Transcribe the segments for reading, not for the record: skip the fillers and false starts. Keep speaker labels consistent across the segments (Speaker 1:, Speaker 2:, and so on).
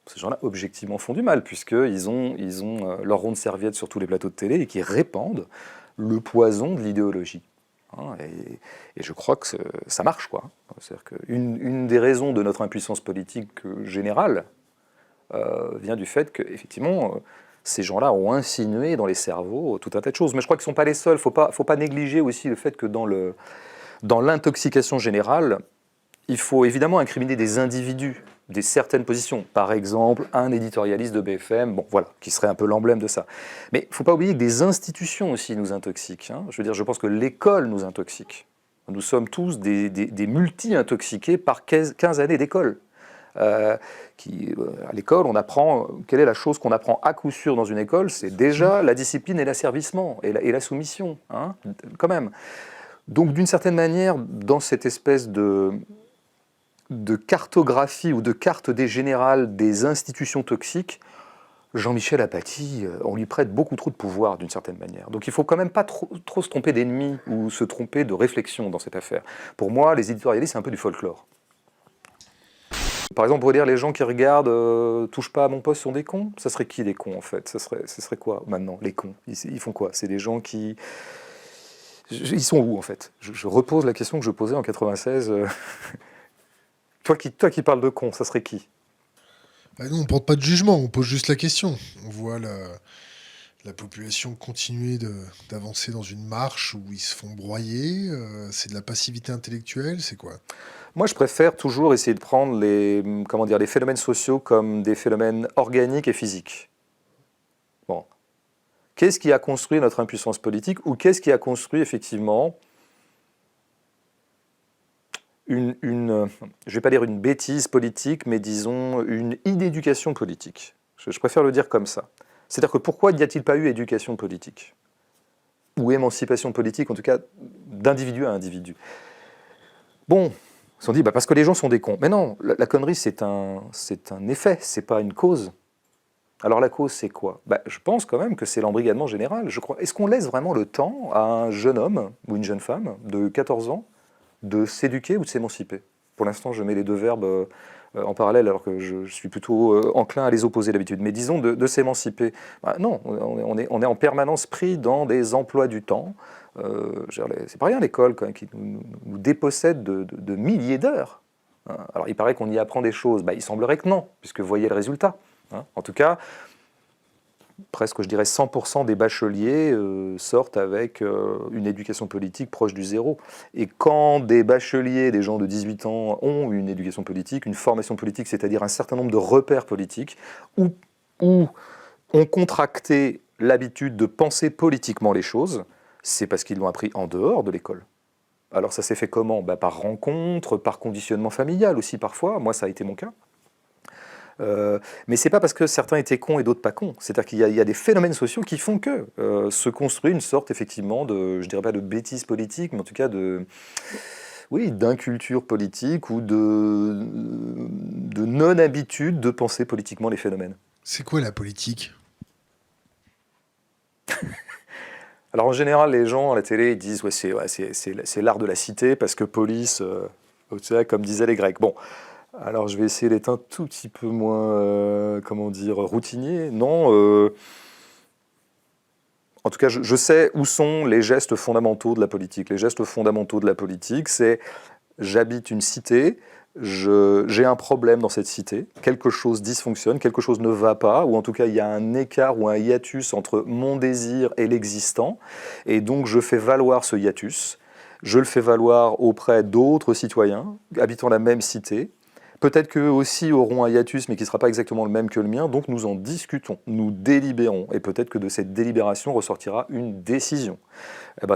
Speaker 1: Ces gens-là, objectivement, font du mal, puisqu'ils ont leur rond de serviette sur tous les plateaux de télé et qui répandent le poison de l'idéologie. Hein, et je crois que ça marche, quoi. C'est-à-dire qu'une des raisons de notre impuissance politique générale vient du fait qu'effectivement, ces gens-là ont insinué dans les cerveaux tout un tas de choses. Mais je crois qu'ils ne sont pas les seuls. Il ne faut pas négliger aussi le fait que dans l'intoxication générale, il faut évidemment incriminer des individus, des certaines positions. Par exemple, un éditorialiste de BFM, bon voilà, qui serait un peu l'emblème de ça. Mais il ne faut pas oublier que des institutions aussi nous intoxiquent. Hein. Je veux dire, je pense que l'école nous intoxique. Nous sommes tous des multi-intoxiqués par 15 années d'école. À l'école, on apprend, quelle est la chose qu'on apprend à coup sûr dans une école? C'est déjà la discipline et l'asservissement, et la soumission, hein, quand même. Donc d'une certaine manière, dans cette espèce de cartographie ou de carte des générales des institutions toxiques, Jean-Michel Apathy, on lui prête beaucoup trop de pouvoir d'une certaine manière. Donc il ne faut quand même pas trop se tromper d'ennemis ou se tromper de réflexion dans cette affaire. Pour moi, les éditorialistes, c'est un peu du folklore. Par exemple, pour dire les gens qui regardent touche pas à mon poste sont des cons, ça serait qui les cons en fait? Ce serait quoi maintenant, les cons? Ils font quoi? C'est des gens qui... Ils sont où en fait? Je repose la question que je posais en 96. Toi qui parles de cons, ça serait qui?
Speaker 2: Bah non, on porte pas de jugement, on pose juste la question. On voit la population continuer d'avancer dans une marche où ils se font broyer. C'est de la passivité intellectuelle, c'est quoi?
Speaker 1: Moi, je préfère toujours essayer de prendre les phénomènes sociaux comme des phénomènes organiques et physiques. Bon. Qu'est-ce qui a construit notre impuissance politique ou qu'est-ce qui a construit effectivement je ne vais pas dire une bêtise politique, mais disons une inéducation politique. Je préfère le dire comme ça. C'est-à-dire que pourquoi n'y a-t-il pas eu éducation politique? Ou émancipation politique, en tout cas d'individu à individu. Bon, ils se sont dit, parce que les gens sont des cons. Mais non, la connerie, c'est un effet, c'est pas une cause. Alors la cause, c'est quoi? Je pense quand même que c'est l'embrigadement général. Je crois. Est-ce qu'on laisse vraiment le temps à un jeune homme ou une jeune femme de 14 ans de s'éduquer ou de s'émanciper? Pour l'instant, je mets les deux verbes en parallèle, alors que je suis plutôt enclin à les opposer d'habitude. Mais disons de s'émanciper. Non, on est en permanence pris dans des emplois du temps. C'est pas rien l'école quand même, qui nous dépossède de milliers d'heures. Hein. Alors il paraît qu'on y apprend des choses. Il semblerait que non, puisque vous voyez le résultat. Hein. En tout cas, presque, je dirais, 100% des bacheliers sortent avec une éducation politique proche du zéro. Et quand des bacheliers, des gens de 18 ans, ont une éducation politique, une formation politique, c'est-à-dire un certain nombre de repères politiques, ou ont contracté l'habitude de penser politiquement les choses, c'est parce qu'ils l'ont appris en dehors de l'école. Alors ça s'est fait comment? Par rencontre, par conditionnement familial aussi parfois, moi ça a été mon cas. Mais c'est pas parce que certains étaient cons et d'autres pas cons. C'est-à-dire qu'il y a des phénomènes sociaux qui font que se construit une sorte effectivement je dirais pas de bêtise politique, mais en tout cas d'inculture politique ou de non-habitude de penser politiquement les phénomènes.
Speaker 2: C'est quoi la politique?
Speaker 1: Alors en général, les gens à la télé ils disent c'est l'art de la cité parce que police, comme disaient les Grecs. Bon. Alors je vais essayer d'être un tout petit peu moins, routinier. Non, en tout cas, je sais où sont les gestes fondamentaux de la politique. Les gestes fondamentaux de la politique, c'est j'habite une cité, j'ai un problème dans cette cité, quelque chose dysfonctionne, quelque chose ne va pas, ou en tout cas il y a un écart ou un hiatus entre mon désir et l'existant, et donc je fais valoir ce hiatus. Je le fais valoir auprès d'autres citoyens habitant la même cité. Peut-être qu'eux aussi auront un hiatus, mais qui ne sera pas exactement le même que le mien, donc nous en discutons, nous délibérons, et peut-être que de cette délibération ressortira une décision.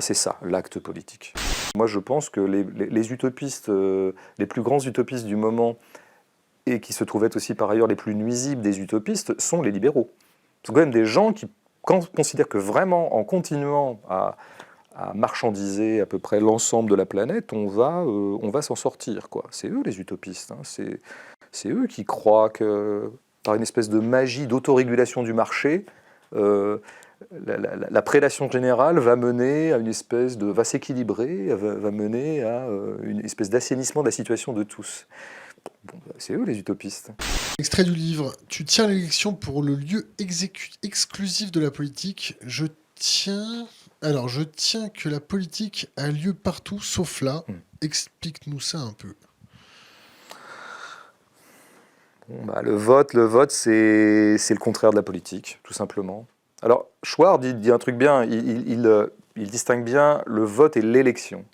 Speaker 1: C'est ça, l'acte politique. Moi je pense que les utopistes, les plus grands utopistes du moment, et qui se trouvent être aussi par ailleurs les plus nuisibles des utopistes, sont les libéraux. Ce sont quand même des gens qui considèrent que vraiment, en continuant à marchandiser à peu près l'ensemble de la planète, on va s'en sortir, quoi. C'est eux les utopistes. Hein. C'est eux qui croient que, par une espèce de magie d'autorégulation du marché, la prédation générale va mener à une espèce va s'équilibrer, va mener à une espèce d'assainissement de la situation de tous. Bon, c'est eux les utopistes.
Speaker 2: Extrait du livre. Tu tiens l'élection pour le lieu exclusif de la politique. Je tiens que la politique a lieu partout sauf là. Explique-nous ça un peu.
Speaker 1: Bon, bah, le vote, c'est le contraire de la politique, tout simplement. Alors, Chouard dit un truc bien, il distingue bien le vote et l'élection.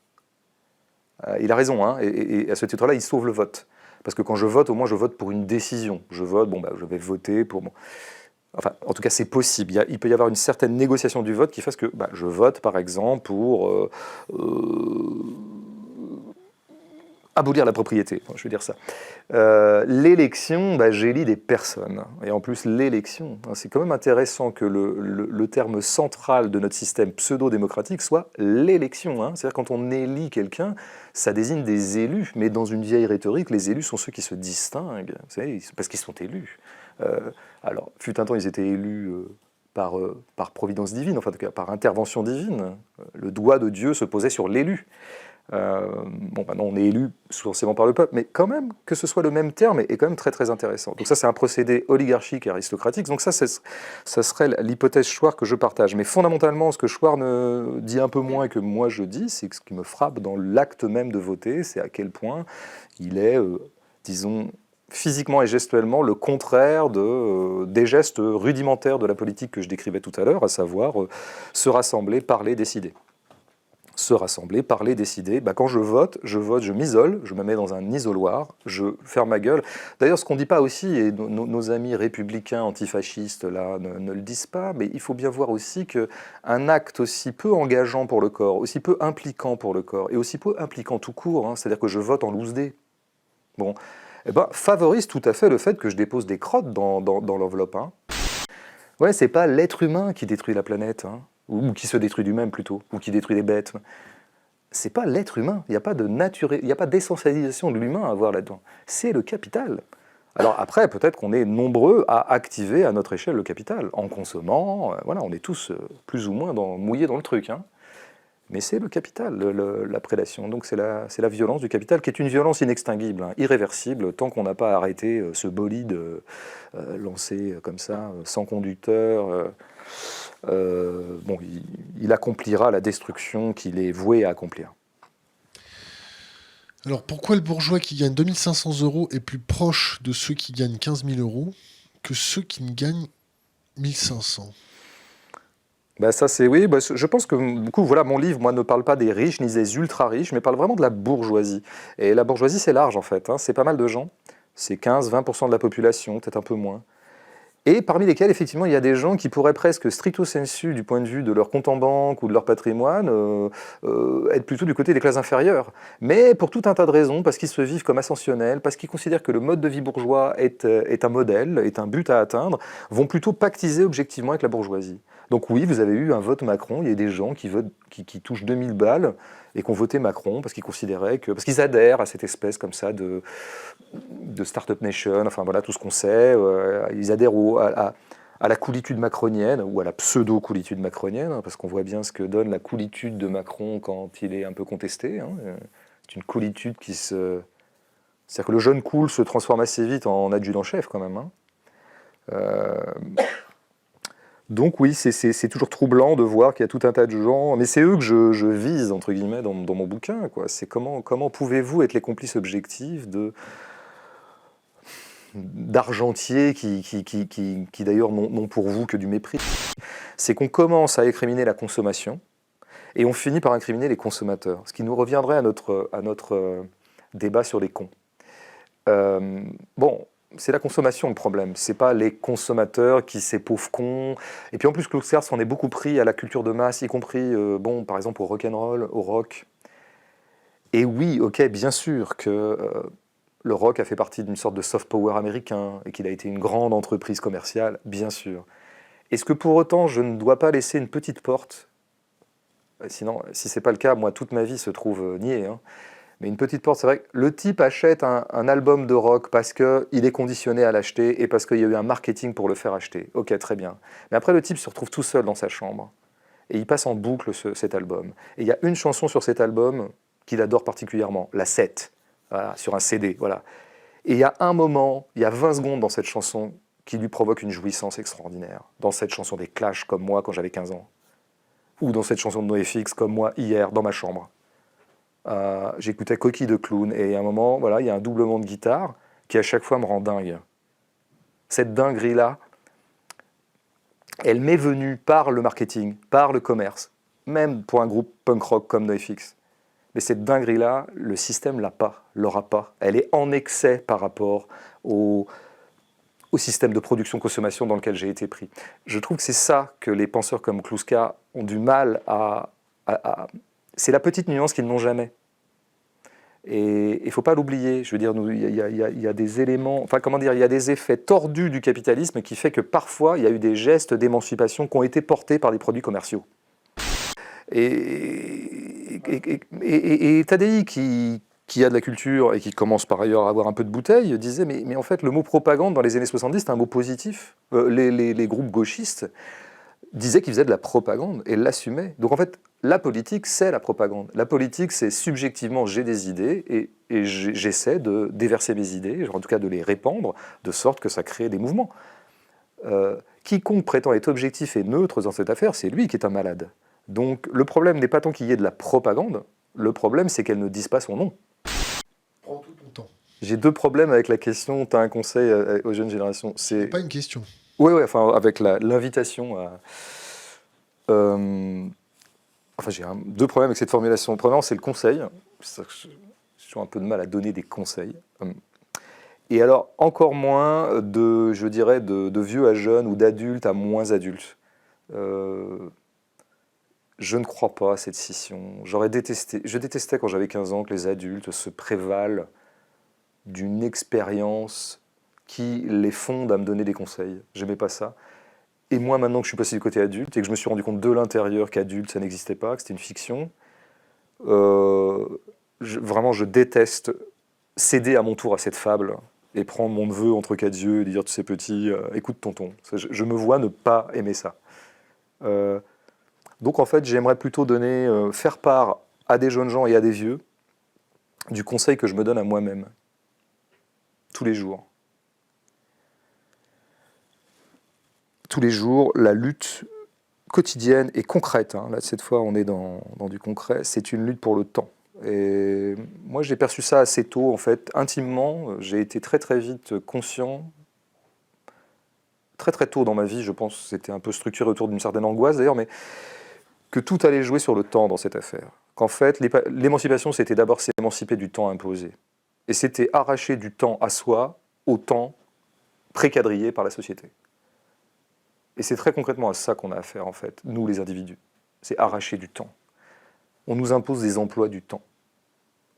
Speaker 1: Il a raison, hein, et à ce titre-là, il sauve le vote. Parce que quand je vote, au moins, je vote pour une décision. Je vote, bon, bah, je vais voter pour... Enfin, en tout cas, c'est possible. Il peut y avoir une certaine négociation du vote qui fasse que bah, je vote, par exemple, pour abolir la propriété. Enfin, je veux dire ça. L'élection, bah, j'élis des personnes. Et en plus, l'élection, hein, c'est quand même intéressant que le terme central de notre système pseudo-démocratique soit l'élection. Hein. C'est-à-dire quand on élit quelqu'un, ça désigne des élus. Mais dans une vieille rhétorique, les élus sont ceux qui se distinguent, vous savez, parce qu'ils sont élus. Alors, fut un temps, ils étaient élus par providence divine, enfin, en tout cas, par intervention divine. Le doigt de Dieu se posait sur l'élu. Bon, maintenant, on est élu forcément par le peuple, mais quand même, que ce soit le même terme est quand même très, très intéressant. Donc ça, c'est un procédé oligarchique et aristocratique. Donc ça serait l'hypothèse Chouard que je partage. Mais fondamentalement, ce que Chouard dit un peu moins que moi je dis, c'est que ce qui me frappe dans l'acte même de voter, c'est à quel point il est, disons, physiquement et gestuellement le contraire des gestes rudimentaires de la politique que je décrivais tout à l'heure, à savoir se rassembler, parler, décider. Se rassembler, parler, décider. Bah, quand je vote, je m'isole, je me mets dans un isoloir, je ferme ma gueule. D'ailleurs, ce qu'on ne dit pas aussi, et nos amis républicains antifascistes là, ne le disent pas, mais il faut bien voir aussi qu'un acte aussi peu engageant pour le corps, aussi peu impliquant pour le corps, et aussi peu impliquant tout court, hein, c'est-à-dire que je vote en loose-dé, bon, eh ben, favorise tout à fait le fait que je dépose des crottes dans l'enveloppe. Hein. Ouais, c'est pas l'être humain qui détruit la planète, hein, ou qui se détruit lui-même plutôt, ou qui détruit les bêtes. C'est pas l'être humain, il n'y a pas d'essentialisation de l'humain à voir là-dedans. C'est le capital. Alors après, peut-être qu'on est nombreux à activer à notre échelle le capital, en consommant, voilà, on est tous plus ou moins mouillés dans le truc, hein. Mais c'est le capital, la prédation. Donc c'est la violence du capital, qui est une violence inextinguible, hein, irréversible, tant qu'on n'a pas arrêté ce bolide lancé comme ça, sans conducteur. Bon, il accomplira la destruction qu'il est voué à accomplir.
Speaker 2: Alors pourquoi le bourgeois qui gagne 2500 € est plus proche de ceux qui gagnent 15 000 € que ceux qui ne gagnent 1500 ?
Speaker 1: Bah ça c'est oui, bah, je pense que du coup voilà mon livre moi ne parle pas des riches ni des ultra riches mais parle vraiment de la bourgeoisie. Et la bourgeoisie c'est large en fait, hein, c'est pas mal de gens, c'est 15-20% de la population, peut-être un peu moins. Et parmi lesquels, effectivement, il y a des gens qui pourraient presque stricto sensu, du point de vue de leur compte en banque ou de leur patrimoine, être plutôt du côté des classes inférieures. Mais pour tout un tas de raisons, parce qu'ils se vivent comme ascensionnels, parce qu'ils considèrent que le mode de vie bourgeois est un modèle, est un but à atteindre, vont plutôt pactiser objectivement avec la bourgeoisie. Donc oui, vous avez eu un vote Macron, il y a des gens qui touchent 2000 balles et qui ont voté Macron parce qu'ils considéraient parce qu'ils adhèrent à cette espèce comme ça de Startup Nation, enfin voilà tout ce qu'on sait, ils adhèrent à la coolitude macronienne, ou à la pseudo-coolitude macronienne, hein, parce qu'on voit bien ce que donne la coolitude de Macron quand il est un peu contesté. Hein. C'est une coolitude c'est-à-dire que le jeune cool se transforme assez vite en adjudant-chef quand même. Hein. Donc oui, c'est toujours troublant de voir qu'il y a tout un tas de gens, mais c'est eux que je vise, entre guillemets, dans mon bouquin, quoi. C'est comment pouvez-vous être les complices objectifs d'argentiers qui d'ailleurs n'ont pour vous que du mépris. C'est qu'on commence à incriminer la consommation et on finit par incriminer les consommateurs, ce qui nous reviendrait à notre débat sur les cons. Bon, c'est la consommation le problème, c'est pas les consommateurs ces pauvres cons. Et puis en plus, Clausewitz s'en est beaucoup pris à la culture de masse, y compris, bon, par exemple au rock'n'roll, au rock. Et oui, ok, bien sûr que le rock a fait partie d'une sorte de soft power américain et qu'il a été une grande entreprise commerciale, bien sûr. Est-ce que pour autant je ne dois pas laisser une petite porte? Sinon, si c'est pas le cas, moi toute ma vie se trouve niée. Hein. Mais une petite porte, c'est vrai que le type achète un album de rock parce qu'il est conditionné à l'acheter et parce qu'il y a eu un marketing pour le faire acheter. Ok, très bien. Mais après, le type se retrouve tout seul dans sa chambre et il passe en boucle cet album. Et il y a une chanson sur cet album qu'il adore particulièrement, la 7, voilà, sur un CD. Voilà. Et il y a un moment, il y a 20 secondes dans cette chanson qui lui provoque une jouissance extraordinaire. Dans cette chanson des Clash, comme moi quand j'avais 15 ans. Ou dans cette chanson de NoFX, comme moi hier, dans ma chambre. J'écoutais Coquille de clown, et à un moment, voilà, il y a un doublement de guitare qui à chaque fois me rend dingue. Cette dinguerie-là, elle m'est venue par le marketing, par le commerce, même pour un groupe punk rock comme NoFX. Mais cette dinguerie-là, le système l'aura pas. Elle est en excès par rapport au système de production-consommation dans lequel j'ai été pris. Je trouve que c'est ça que les penseurs comme Kluska ont du mal à c'est la petite nuance qu'ils n'ont jamais. Et il ne faut pas l'oublier. Je veux dire, il y a des éléments, enfin comment dire, il y a des effets tordus du capitalisme qui fait que parfois il y a eu des gestes d'émancipation qui ont été portés par des produits commerciaux. Et Tadei, qui a de la culture et qui commence par ailleurs à avoir un peu de bouteille, disait mais en fait le mot propagande dans les années 70 c'était un mot positif. Les groupes gauchistes disaient qu'ils faisaient de la propagande et l'assumaient. Donc en fait, la politique, c'est la propagande. La politique, c'est subjectivement, j'ai des idées et j'essaie de déverser mes idées, en tout cas de les répandre, de sorte que ça crée des mouvements. Quiconque prétend être objectif et neutre dans cette affaire, c'est lui qui est un malade. Donc le problème n'est pas tant qu'il y ait de la propagande, le problème c'est qu'elle ne dise pas son nom.
Speaker 2: Prends tout ton temps.
Speaker 1: J'ai deux problèmes avec la question, tu as un conseil aux jeunes générations.
Speaker 2: C'est pas une question.
Speaker 1: Oui, enfin, avec l'invitation à... Enfin, j'ai deux problèmes avec cette formulation. Premièrement, c'est le conseil. J'ai toujours un peu de mal à donner des conseils. Et alors, encore moins je dirais, de vieux à jeunes ou d'adultes à moins adultes. Je ne crois pas à cette scission. Je détestais quand j'avais 15 ans que les adultes se prévalent d'une expérience qui les fonde à me donner des conseils. J'aimais pas ça. Et moi, maintenant que je suis passé du côté adulte et que je me suis rendu compte de l'intérieur qu'adulte, ça n'existait pas, que c'était une fiction, vraiment, je déteste céder à mon tour à cette fable et prendre mon neveu entre quatre yeux et dire, tu sais petit, écoute tonton. Je me vois ne pas aimer ça. Donc en fait, j'aimerais plutôt faire part à des jeunes gens et à des vieux du conseil que je me donne à moi-même, tous les jours. Tous les jours, la lutte quotidienne et concrète, hein, là cette fois on est dans du concret, c'est une lutte pour le temps. Et moi j'ai perçu ça assez tôt en fait, intimement, j'ai été très très vite conscient, très très tôt dans ma vie, je pense, c'était un peu structuré autour d'une certaine angoisse d'ailleurs, mais que tout allait jouer sur le temps dans cette affaire. Qu'en fait l'émancipation c'était d'abord s'émanciper du temps imposé. Et c'était arracher du temps à soi au temps préquadrillé par la société. Et c'est très concrètement à ça qu'on a affaire, en fait, nous les individus. C'est arracher du temps. On nous impose des emplois du temps.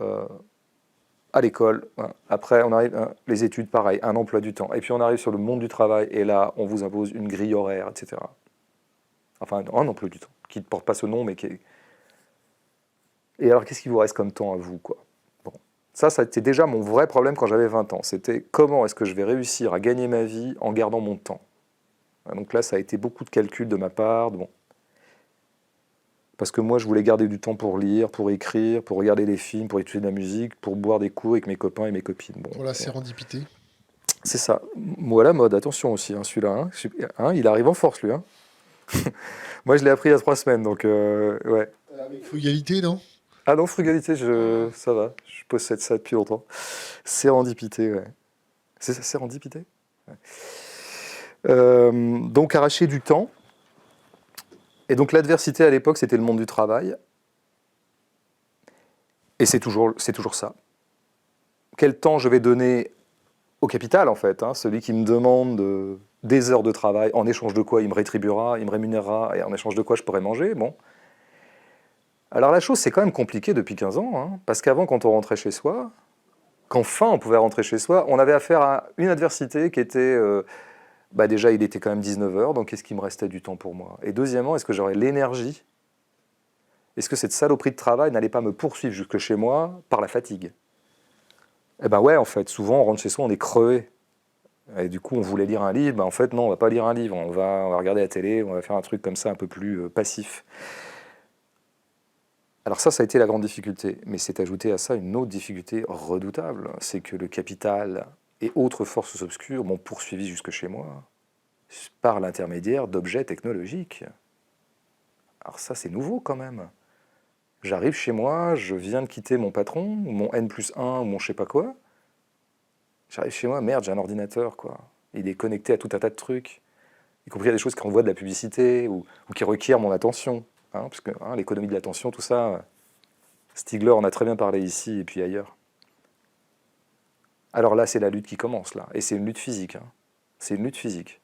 Speaker 1: À l'école, après on arrive, les études, pareil, un emploi du temps. Et puis on arrive sur le monde du travail, et là, on vous impose une grille horaire, etc. Enfin, un emploi du temps, qui ne porte pas ce nom, mais qui est... Et alors, qu'est-ce qui vous reste comme temps à vous, quoi ? Bon. Ça a été déjà mon vrai problème quand j'avais 20 ans. C'était comment est-ce que je vais réussir à gagner ma vie en gardant mon temps ? Donc là, ça a été beaucoup de calculs de ma part. Bon. Parce que moi, je voulais garder du temps pour lire, pour écrire, pour regarder des films, pour étudier de la musique, pour boire des coups avec mes copains et mes copines. Bon,
Speaker 2: pour la sérendipité.
Speaker 1: C'est ça. Moi, la mode, attention aussi, hein, celui-là. Il arrive en force, lui. Hein. Moi, je l'ai appris il y a 3 semaines, donc ouais.
Speaker 2: Avec frugalité, non ?
Speaker 1: Ah non, frugalité, ça va. Je possède ça depuis longtemps. Sérendipité, ouais. C'est ça, sérendipité ? Ouais. Donc arracher du temps. Et donc l'adversité à l'époque, c'était le monde du travail. Et c'est toujours ça. Quel temps je vais donner au capital, en fait, hein, celui qui me demande des heures de travail, en échange de quoi il me rétribuera, il me rémunérera, et en échange de quoi je pourrai manger, bon. Alors la chose, c'est quand même compliqué depuis 15 ans, hein, parce qu'avant, quand on rentrait chez soi, qu'enfin on pouvait rentrer chez soi, on avait affaire à une adversité qui était... déjà, il était quand même 19h, donc est-ce qu'il me restait du temps pour moi ? Et deuxièmement, est-ce que j'aurais l'énergie ? Est-ce que cette saloperie de travail n'allait pas me poursuivre jusque chez moi par la fatigue ? Eh ben ouais, en fait, souvent, on rentre chez soi, on est crevé. Et du coup, on voulait lire un livre, en fait, non, on va pas lire un livre, on va regarder la télé, on va faire un truc comme ça, un peu plus passif. Alors ça a été la grande difficulté. Mais c'est ajouté à ça une autre difficulté redoutable. C'est que le capital et autres forces obscures m'ont poursuivi jusque chez moi par l'intermédiaire d'objets technologiques. Alors ça, c'est nouveau quand même. J'arrive chez moi, je viens de quitter mon patron, ou mon N+1, ou mon je sais pas quoi. J'arrive chez moi, merde, j'ai un ordinateur, quoi. Il est connecté à tout un tas de trucs, y compris à des choses qui renvoient de la publicité, ou qui requièrent mon attention. Parce que l'économie de l'attention, tout ça, Stigler en a très bien parlé ici et puis ailleurs. Alors là, c'est la lutte qui commence, là. Et c'est une lutte physique. C'est une lutte physique.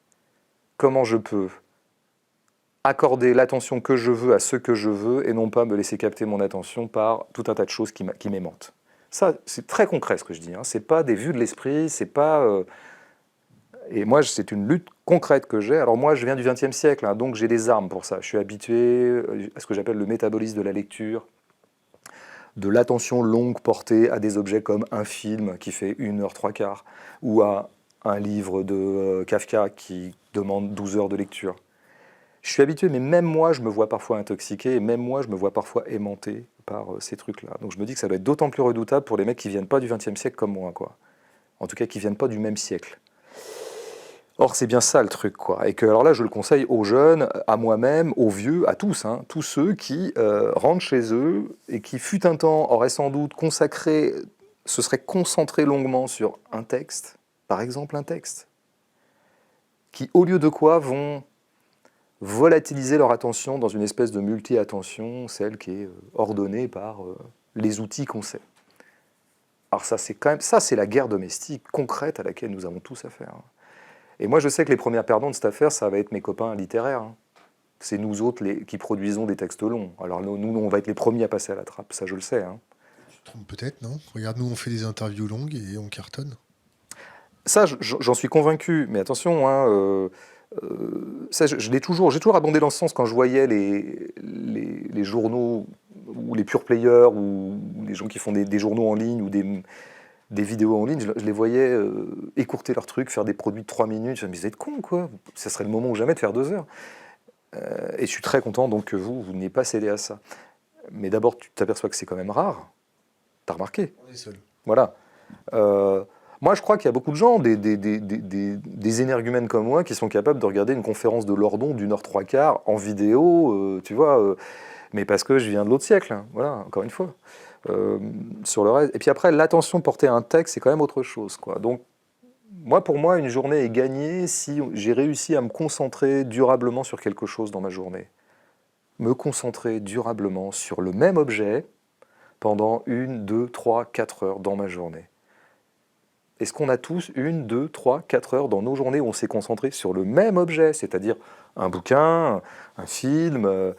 Speaker 1: Comment je peux accorder l'attention que je veux à ce que je veux et non pas me laisser capter mon attention par tout un tas de choses qui m'aimantent. Ça, c'est très concret ce que je dis. C'est pas des vues de l'esprit, c'est pas... Et moi, c'est une lutte concrète que j'ai. Alors moi, je viens du XXe siècle, donc j'ai des armes pour ça. Je suis habitué à ce que j'appelle le métabolisme de la lecture, de l'attention longue portée à des objets comme un film qui fait 1h03, ou à un livre de Kafka qui demande 12 heures de lecture. Je suis habitué, mais même moi, je me vois parfois intoxiqué, et même moi, je me vois parfois aimanté par ces trucs-là. Donc je me dis que ça doit être d'autant plus redoutable pour les mecs qui ne viennent pas du XXe siècle comme moi, quoi. En tout cas, qui ne viennent pas du même siècle. Or, c'est bien ça le truc, quoi. Et que, alors là, je le conseille aux jeunes, à moi-même, aux vieux, à tous, tous ceux qui rentrent chez eux et qui, fut un temps, auraient sans doute se seraient concentrés longuement sur un texte, par exemple un texte, qui, au lieu de quoi, vont volatiliser leur attention dans une espèce de multi-attention, celle qui est ordonnée par les outils qu'on sait. Alors ça, c'est quand même, ça, c'est la guerre domestique concrète à laquelle nous avons tous affaire. Et moi, je sais que les premiers perdants de cette affaire, ça va être mes copains littéraires. C'est nous autres qui produisons des textes longs. Alors nous, on va être les premiers à passer à la trappe, ça je le sais.
Speaker 2: Tu te trompes peut-être, non? Regarde, nous, on fait des interviews longues et on cartonne.
Speaker 1: Ça, j'en suis convaincu, mais attention, ça, j'ai toujours abondé dans ce sens quand je voyais les journaux ou les pure players ou les gens qui font des journaux en ligne ou des vidéos en ligne, je les voyais écourter leurs trucs, faire des produits de 3 minutes. Je me disais, vous êtes con, quoi. Ça serait le moment ou jamais de faire 2 heures. Et je suis très content donc que vous n'ayez pas cédé à ça. Mais d'abord, tu t'aperçois que c'est quand même rare. T'as remarqué?
Speaker 2: On est seul.
Speaker 1: Voilà. Moi, je crois qu'il y a beaucoup de gens, des énergumènes comme moi, qui sont capables de regarder une conférence de Lordon d'1h03 en vidéo, tu vois, mais parce que je viens de l'autre siècle, voilà, encore une fois. Sur le reste. Et puis après, l'attention portée à un texte, c'est quand même autre chose, quoi. Donc, pour moi, une journée est gagnée si j'ai réussi à me concentrer durablement sur quelque chose dans ma journée. Me concentrer durablement sur le même objet pendant 1, 2, 3, 4 heures dans ma journée. Est-ce qu'on a tous 1, 2, 3, 4 heures dans nos journées où on s'est concentré sur le même objet, c'est-à-dire un bouquin, un film,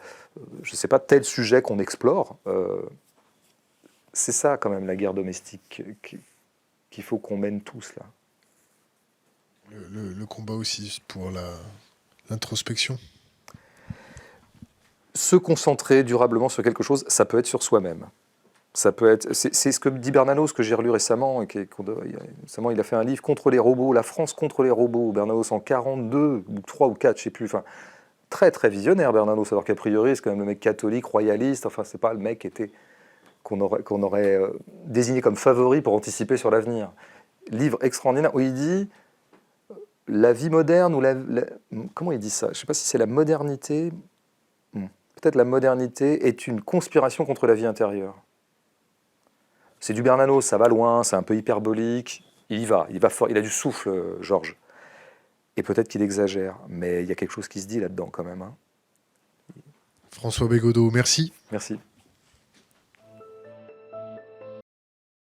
Speaker 1: je ne sais pas, tel sujet qu'on explore c'est ça quand même la guerre domestique qu'il faut qu'on mène tous là.
Speaker 2: Le combat aussi pour l'introspection.
Speaker 1: Se concentrer durablement sur quelque chose, ça peut être sur soi-même. Ça peut être, c'est ce que dit Bernanos, que j'ai relu récemment. Récemment, il a fait un livre contre les robots, la France contre les robots. Bernanos en 42 ou 3 ou 4, je ne sais plus. Enfin, très très visionnaire Bernanos, alors qu'a priori c'est quand même le mec catholique, royaliste. Enfin, c'est pas le mec qu'on aurait désigné comme favori pour anticiper sur l'avenir. Livre extraordinaire où il dit la vie moderne, ou comment il dit ça? Je ne sais pas si c'est la modernité. Peut-être la modernité est une conspiration contre la vie intérieure. C'est du Bernanos, ça va loin, c'est un peu hyperbolique. Il va fort, il a du souffle, Georges. Et peut-être qu'il exagère, mais il y a quelque chose qui se dit là-dedans quand même.
Speaker 2: François Bégodeau, merci.
Speaker 1: Merci.